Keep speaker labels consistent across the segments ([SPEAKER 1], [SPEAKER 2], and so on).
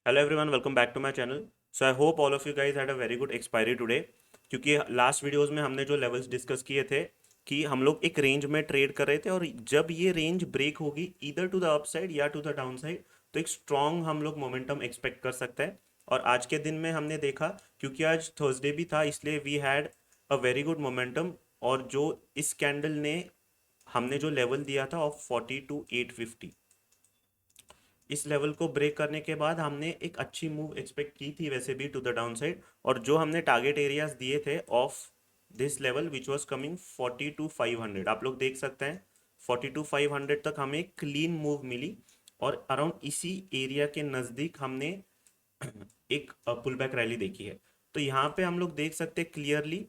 [SPEAKER 1] Hello everyone, welcome back to my channel. So I hope all of you guys had a very good expiry today. क्योंकि last videos में हमने जो levels discuss किए थे कि हम लोग एक रेंज में ट्रेड कर रहे थे, और जब ये रेंज ब्रेक होगी ईदर टू द अपसाइड या टू द डाउन साइड, तो एक स्ट्रॉन्ग हम लोग मोमेंटम एक्सपेक्ट कर सकते हैं। और आज के दिन में हमने देखा, क्योंकि आज थर्सडे भी था, इसलिए we had a very good momentum. और जो इस कैंडल ने हमने जो लेवल दिया था ऑफ 42,850, इस लेवल को ब्रेक करने के बाद हमने एक अच्छी मूव एक्सपेक्ट की थी वैसे भी टू द डाउन साइड। और जो हमने टारगेट एरियाज दिए थे of this level which was coming 42,500, आप लोग देख सकते हैं 42,500 तक हमें क्लीन मूव मिली। और अराउंड इसी एरिया के नज़दीक हमने एक पुल बैक रैली देखी है। तो यहाँ पे हम लोग देख सकते हैं क्लियरली,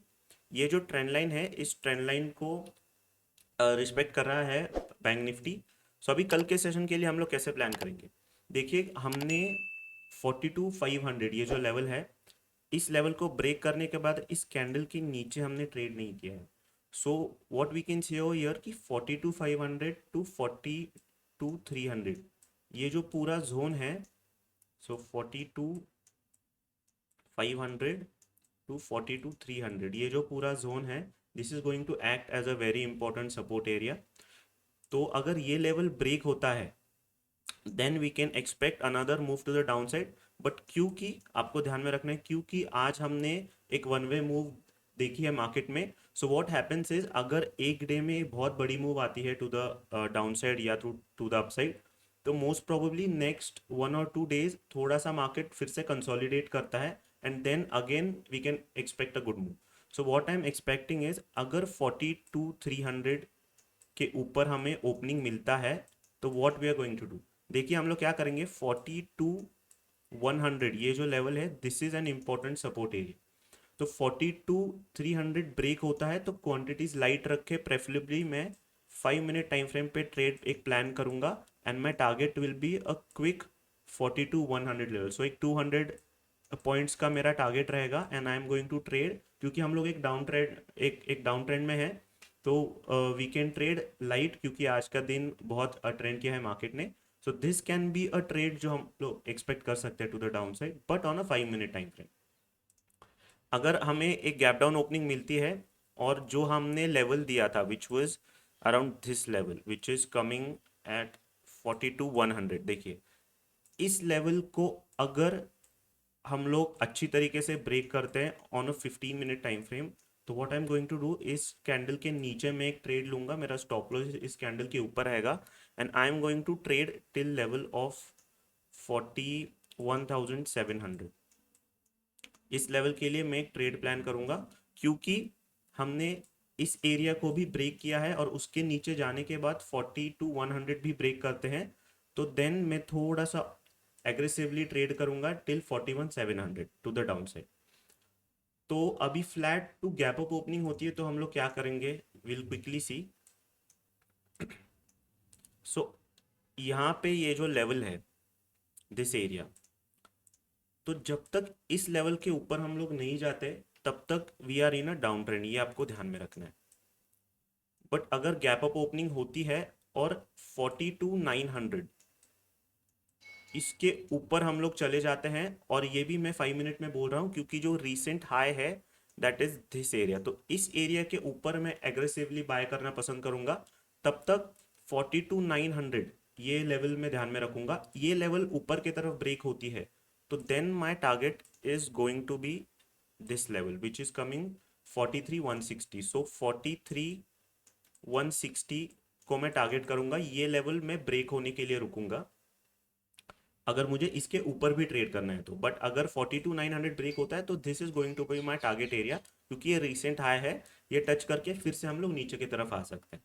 [SPEAKER 1] ये जो ट्रेंड लाइन है, इस ट्रेंड लाइन को रिस्पेक्ट कर रहा है बैंक निफ्टी। सो अभी कल के सेशन के लिए हम लोग कैसे प्लान करेंगे, देखिए हमने 42,500 ये जो लेवल है, इस लेवल को ब्रेक करने के बाद इस कैंडल के नीचे हमने ट्रेड नहीं किया है। So what we can see here कि 42,500 टू 42,300 ये जो पूरा जोन है, सो 42,500 टू 42,300 ये जो पूरा जोन है, this is going to act as a very important support area. तो अगर ये लेवल ब्रेक होता है then we can expect another move to the downside. But क्योंकि आपको ध्यान में रखना है, क्योंकि आज हमने एक वन वे मूव देखी है मार्केट में। सो व्हाट हैपेंस इज, अगर एक डे में बहुत बड़ी मूव आती है टू द डाउन साइड या टू द अपसाइड, तो मोस्ट प्रोबेबली नेक्स्ट 1 और 2 डेज थोड़ा सा मार्केट फिर से कंसोलिडेट करता है, and then again we can expect a good move. So what I am expecting is, अगर 42,300 के ऊपर हमें ओपनिंग मिलता है, तो what we are going to do, देखिए हम लोग क्या करेंगे। 42,100 ये जो लेवल है, this is an important support area. तो 42,300 ब्रेक होता है तो क्वांटिटीज लाइट रखे, प्रेफरेबली मैं 5 मिनट टाइम फ्रेम पे ट्रेड एक प्लान करूंगा, and my target will be a quick 42,100 level. So एक 200 पॉइंट्स का मेरा टारगेट रहेगा, and I am going to trade, क्योंकि हम लोग एक डाउन ट्रेड एक डाउन ट्रेंड में है। तो वी कैन ट्रेड लाइट, क्योंकि आज का दिन बहुत ट्रेंड किया है मार्केट ने। So this can be a trade जो हम लोग एक्सपेक्ट कर सकते हैं to the downside, but on a 5 minute time frame. अगर हमें एक गैप डाउन ओपनिंग मिलती है, और जो हमने लेवल दिया था which was around this level which is coming at 42,100, देखिए इस लेवल को अगर हम लोग अच्छी तरीके से ब्रेक करते हैं on a 15 minute time frame, तो what I am going to do, इस कैंडल के नीचे मैं एक ट्रेड लूंगा, मेरा स्टॉप लॉस इस कैंडल के ऊपर रहेगा, and I am going to trade till level of 41,700। इस लेवल के लिए मैं एक ट्रेड प्लान करूंगा, क्योंकि हमने इस एरिया को भी ब्रेक किया है, और उसके नीचे जाने के बाद 42,100 भी ब्रेक करते हैं, तो देन मैं थोड़ा सा एग्रेसिवली ट्रेड करूंगा till 41,700 to the downside. तो अभी flat to gap up opening होती है, तो हम लोग क्या करेंगे, विल क्विकली सी। सो यहाँ पे ये जो लेवल है, दिस एरिया, तो जब तक इस लेवल के ऊपर हम लोग नहीं जाते, तब तक we are in a downtrend, ये आपको ध्यान में रखना है। बट अगर गैप अप ओपनिंग होती है और 42,900 इसके ऊपर हम लोग चले जाते हैं, और ये भी मैं 5 मिनट में बोल रहा हूँ क्योंकि जो रीसेंट हाई है दैट इज दिस एरिया, तो इस एरिया के ऊपर मैं एग्रेसिवली बाय करना पसंद करूंगा। तब तक 42,900 ये लेवल में ध्यान में रखूंगा, ये लेवल ऊपर की तरफ ब्रेक होती है, तो then my target is going to be this level which is coming 43,160। सो 43,160 को मैं टारगेट करूंगा, ये लेवल में ब्रेक होने के लिए रुकूंगा अगर मुझे इसके ऊपर भी ट्रेड करना है तो। बट अगर 42,900 ब्रेक होता है, तो this is going to be my target area, क्योंकि ये रिसेंट हाई है, ये टच करके फिर से हम लोग नीचे की तरफ आ सकते हैं।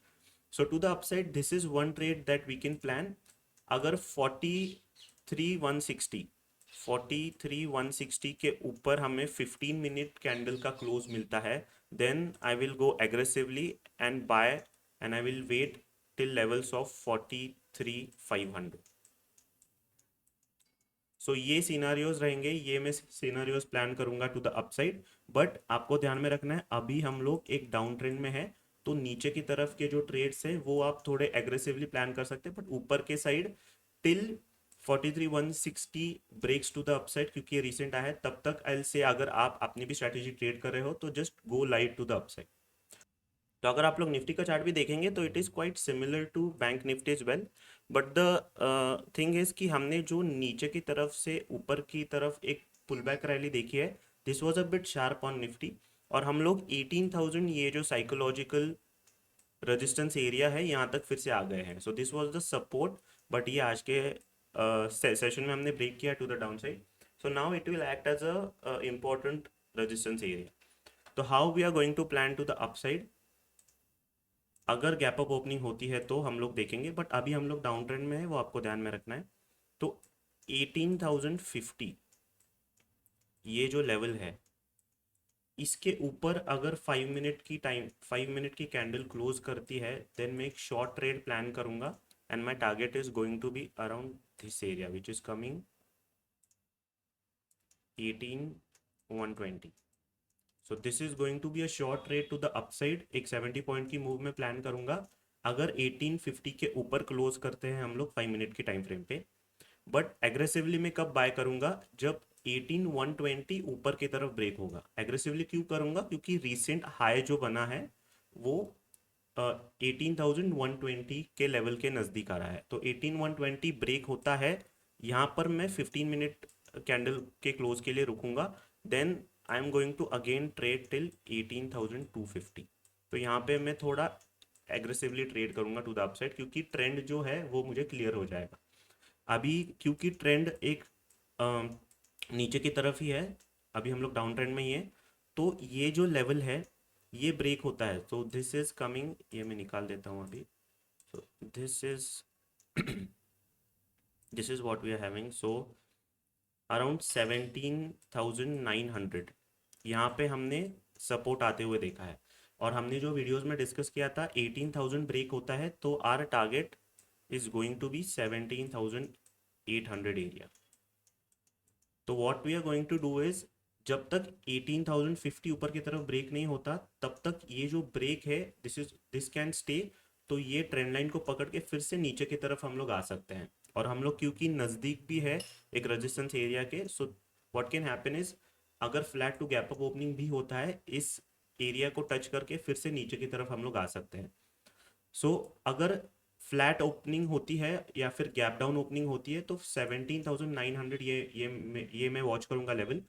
[SPEAKER 1] So to the upside this is one trade that we can plan. अगर 43,160 के ऊपर हमें 15 मिनट कैंडल का क्लोज मिलता है, then I will go aggressively and buy, and I will wait till levels of 43,500। So ये सिनारियोज रहेंगे, ये मैं सिनारियोज प्लान करूंगा टू द अपसाइड। बट आपको ध्यान में रखना है, अभी हम लोग एक डाउन ट्रेंड में है, तो नीचे की तरफ के जो ट्रेड्स है वो आप थोड़े एग्रेसिवली प्लान कर सकते हैं, बट ऊपर के side till 43,160 breaks to the upside, क्योंकि ये रिसेंट आया है, तब तक आई से अगर आप अपनी भी स्ट्रैटेजी ट्रेड कर रहे हो तो just go light to the upside. तो अगर आप लोग निफ्टी का चार्ट भी देखेंगे तो it is quite similar to Bank Nifty is well, but the thing is कि हमने जो नीचे की तरफ से ऊपर की तरफ एक पुल बैक रैली देखी है, this was a bit sharp on Nifty, और हम लोग 18,000 ये जो साइकोलॉजिकल रेजिस्टेंस एरिया है यहाँ तक फिर से आ गए हैं। So this was the support, but ये आज के सेशन में हमने ब्रेक किया to the downside. So now it will act as a important resistance area. तो how we are going to plan to the upside, अगर gap up opening होती है तो हम लोग देखेंगे, बट अभी हम लोग डाउन ट्रेंड में है, वो आपको ध्यान में रखना है। तो 18,050 ये जो लेवल है, इसके ऊपर अगर 5 मिनट की कैंडल क्लोज करती है, देन मैं एक शॉर्ट ट्रेड प्लान करूंगा, and my target is going to be around this area which is coming 18,120। So this is going to be a short trade to the upside. एक 70 point की move में plan करूंगा अगर 1850 के ऊपर close करते हैं हम लोग 5 मिनट की टाइम फ्रेम पे। बट एग्रेसिवली मैं कब बाय करूंगा, जब 18,120 ऊपर की तरफ ब्रेक होगा। एग्रेसिवली क्यों करूंगा, क्योंकि रिसेंट हाई जो बना है वो 18,120 के लेवल के नज़दीक आ रहा है। तो 18,120 ब्रेक होता है, यहाँ पर मैं 15 मिनट कैंडल के क्लोज के लिए रुकूंगा, then I am going to again trade till 18,250। तो यहाँ पे मैं थोड़ा एग्रेसिवली ट्रेड करूंगा टू द अपसाइड, क्योंकि ट्रेंड जो है वो मुझे क्लियर हो जाएगा अभी, क्योंकि ट्रेंड एक नीचे की तरफ ही है, अभी हम लोग डाउन ट्रेंड में ही है। तो ये जो लेवल है ये ब्रेक होता है, तो दिस इज कमिंग, ये मैं निकाल देता हूँ अभी। So this is this is what we are having. So around 17,900 यहाँ पे हमने सपोर्ट आते हुए देखा है, और हमने जो वीडियोस में डिस्कस किया था 18,000 ब्रेक होता है तो our target is going to be 17,800 area. तो what we are going to do is, जब तक 18,050 ऊपर की तरफ ब्रेक नहीं होता तब तक ये जो ब्रेक है दिस कैन स्टे। तो ये ट्रेंड लाइन को पकड़ के फिर से नीचे की तरफ हम लोग आ सकते हैं, और हम लोग क्योंकि नज़दीक भी है एक रेजिस्टेंस एरिया के, so what can happen is, अगर flat to gap up opening भी होता है इस एरिया को टच करके फिर से नीचे की तरफ हम लोग आ सकते हैं। सो अगर फ्लैट ओपनिंग होती है या फिर गैप डाउन ओपनिंग होती है तो 17,900 ये मैं वॉच करूंगा लेवल।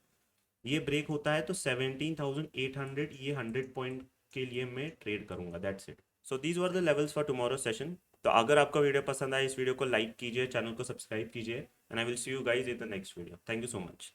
[SPEAKER 1] ये ब्रेक होता है तो 17,800 ये 100 पॉइंट के लिए मैं ट्रेड करूंगा, that's it. So these were the levels for tomorrow session. तो अगर आपका वीडियो पसंद आए इस वीडियो को लाइक कीजिए, चैनल को सब्सक्राइब कीजिए, and I will see you guys in the next video. Thank you so much.